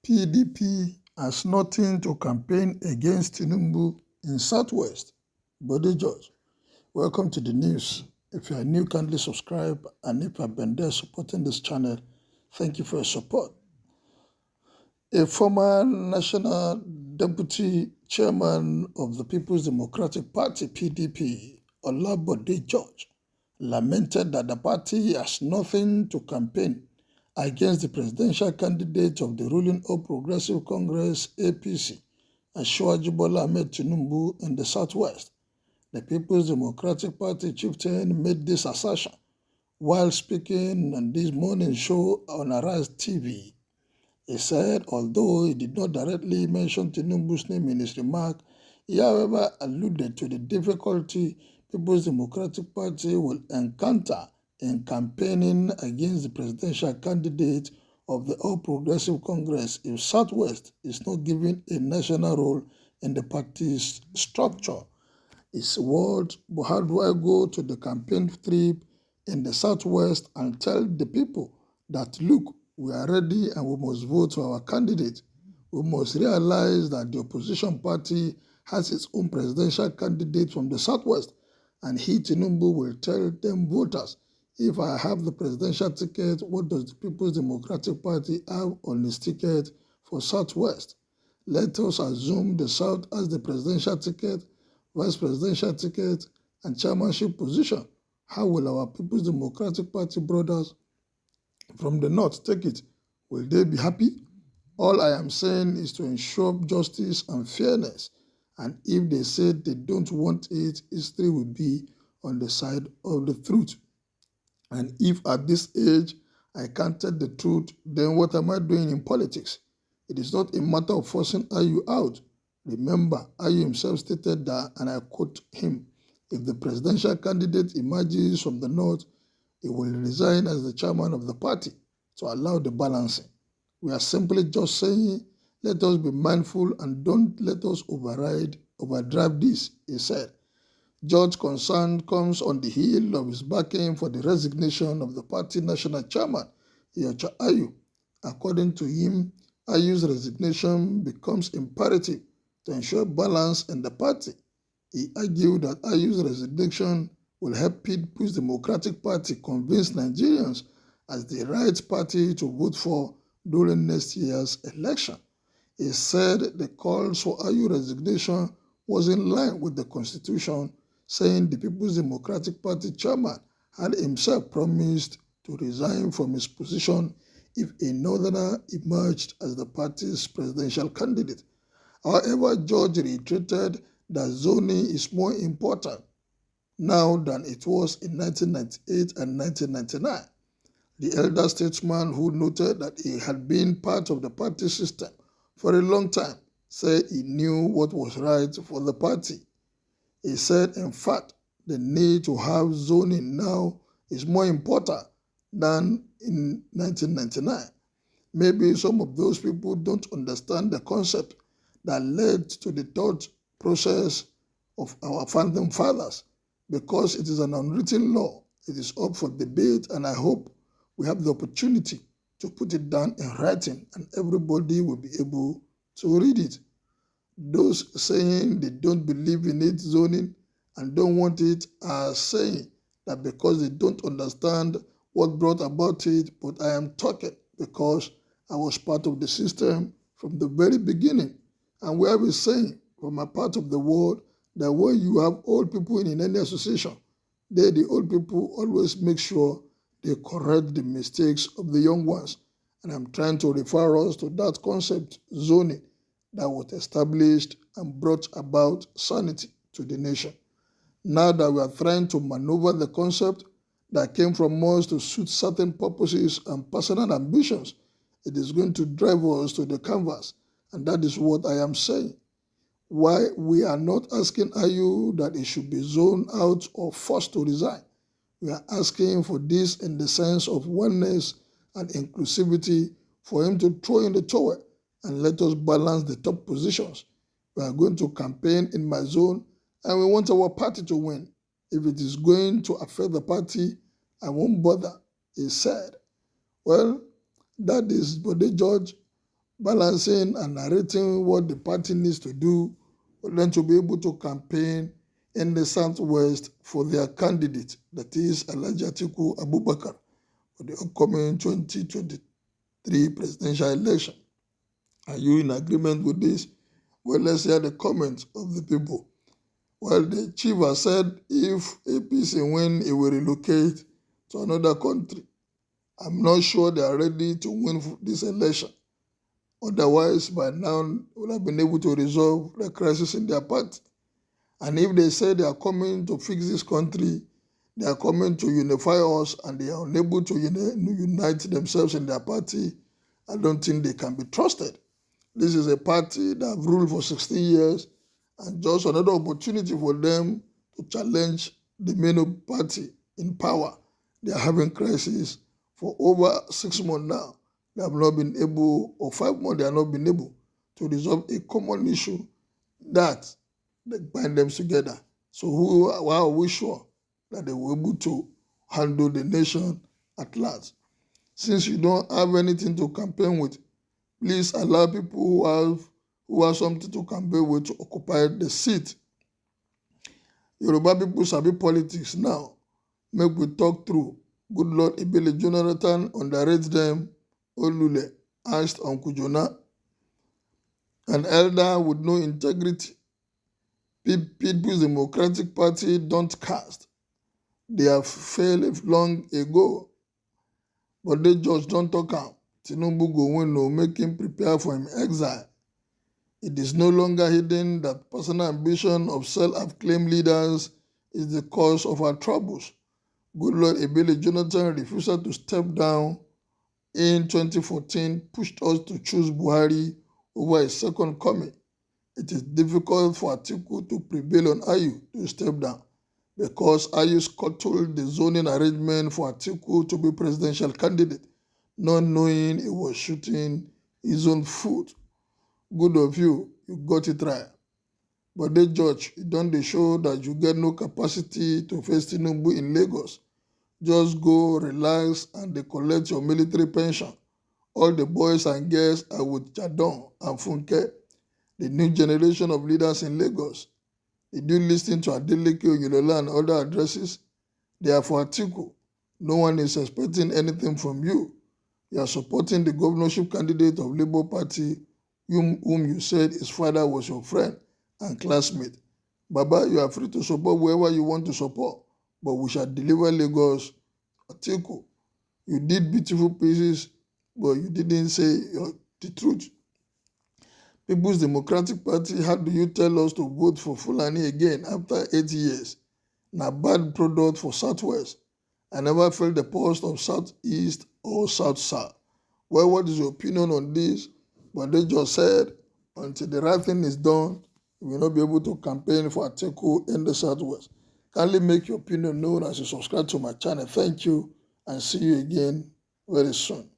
PDP has nothing to campaign against Tinubu in Southwest. Bode George, welcome to the news. If you are new, kindly subscribe, and if you have been there supporting this channel, thank you for your support. A former National Deputy Chairman of the People's Democratic Party, PDP, Bode George, lamented that the party has nothing to campaign against the presidential candidate of the ruling All Progressive Congress, APC, Asiwaju Bola Ahmed Tinubu in the Southwest. The People's Democratic Party chieftain made this assertion while speaking on this morning show on Arise TV. He said, although he did not directly mention Tinubu's name in his remark, he however alluded to the difficulty People's Democratic Party will encounter in campaigning against the presidential candidate of the All Progressive Congress if Southwest is not given a national role in the party's structure. His words, but how do I go to the campaign trip in the Southwest and tell the people that, look, we are ready and we must vote for our candidate? We must realize that the opposition party has its own presidential candidate from the Southwest, and he, Tinubu, will tell them voters, if I have the presidential ticket, what does the People's Democratic Party have on its ticket for Southwest? Let us assume the South has the presidential ticket, vice presidential ticket, and chairmanship position. How will our People's Democratic Party brothers from the North take it? Will they be happy? All I am saying is to ensure justice and fairness. And if they say they don't want it, history will be on the side of the truth. And if at this age I can't tell the truth, then what am I doing in politics? It is not a matter of forcing Ayu out. Remember, Ayu himself stated that, and I quote him, if the presidential candidate emerges from the North, he will resign as the chairman of the party to allow the balancing. We are simply just saying, let us be mindful and don't let us overdrive this, he said. George's concern comes on the heel of his backing for the resignation of the party national chairman, Iyorchia Ayu. According to him, Ayu's resignation becomes imperative to ensure balance in the party. He argued that Ayu's resignation will help People's Democratic Party convince Nigerians as the right party to vote for during next year's election. He said the calls for Ayu's resignation was in line with the Constitution, saying the People's Democratic Party chairman had himself promised to resign from his position if a northerner emerged as the party's presidential candidate. However, George reiterated that zoning is more important now than it was in 1998 and 1999. The elder statesman, who noted that he had been part of the party system for a long time, said he knew what was right for the party. He said, in fact, the need to have zoning now is more important than in 1999. Maybe some of those people don't understand the concept that led to the thought process of our founding fathers, because it is an unwritten law. It is up for debate, and I hope we have the opportunity to put it down in writing and everybody will be able to read it. Those saying they don't believe in it zoning and don't want it are saying that because they don't understand what brought about it, but I am talking because I was part of the system from the very beginning. And we have been saying from a part of the world that when you have old people in any association, the old people always make sure they correct the mistakes of the young ones. And I'm trying to refer us to that concept, zoning, that was established and brought about sanity to the nation. Now that we are trying to maneuver the concept that came from us to suit certain purposes and personal ambitions, it is going to drive us to the canvas. And that is what I am saying. Why we are not asking Ayu that he should be zoned out or forced to resign. We are asking for this in the sense of oneness and inclusivity, for him to throw in the towel and let us balance the top positions. We are going to campaign in my zone and we want our party to win. If it is going to affect the party, I won't bother, he said. Well, that is Bode George balancing and narrating what the party needs to do for them to be able to campaign in the Southwest for their candidate, that is Alhaji Atiku Abubakar, for the upcoming 2023 presidential election. Are you in agreement with this? Well, let's hear the comments of the people. Well, the chief has said if APC win, it will relocate to another country. I'm not sure they are ready to win this election. Otherwise, by now, they would have been able to resolve the crisis in their party. And if they say they are coming to fix this country, they are coming to unify us, and they are unable to unite themselves in their party, I don't think they can be trusted. This is a party that have ruled for 16 years, and just another opportunity for them to challenge the main party in power. They are having crisis for over 6 months now. They have not been able, or 5 months, they have not been able to resolve a common issue that bind them together. So how are we sure that they will be able to handle the nation at large? Since you don't have anything to campaign with, please allow people who have something to campaign with to occupy the seat. Yoruba people sabi politics now. Make we talk through. Good Lord Ibele Jonathan underrates them. Olule asked Uncle Jonah, an elder with no integrity. People's Democratic Party don't cast. They have failed long ago. But they just don't talk out. Tinubu go win, no, make him prepare for him exile. It is no longer hidden that personal ambition of self-acclaimed leaders is the cause of our troubles. Good Lord Ebele Jonathan refusal to step down in 2014 pushed us to choose Buhari over a second coming. It is difficult for Atiku to prevail on Ayu to step down because Ayu scuttled the zoning arrangement for Atiku to be presidential candidate, not knowing he was shooting his own foot. Good of you, you got it right. But they judge, it don't show that you get no capacity to face Tinubu in Lagos. Just go, relax, and they collect your military pension. All the boys and girls are with Jadon and Funke, the new generation of leaders in Lagos. Did you listen to Adeleke Oyinlola and other addresses? They are for Atiku. No one is expecting anything from you. You are supporting the governorship candidate of Labour Party, whom you said his father was your friend and classmate. Baba, you are free to support whoever you want to support, but we shall deliver Lagos. Atiku, you did beautiful pieces, but you didn't say the truth. People's Democratic Party, how do you tell us to vote for Fulani again after 8 years? Na bad product for Southwest. I never felt the pulse of Southeast or South-South. Well, what is your opinion on this? But they just said, until the right thing is done, you will not be able to campaign for Atiku in the Southwest. Kindly make your opinion known as you subscribe to my channel. Thank you, and see you again very soon.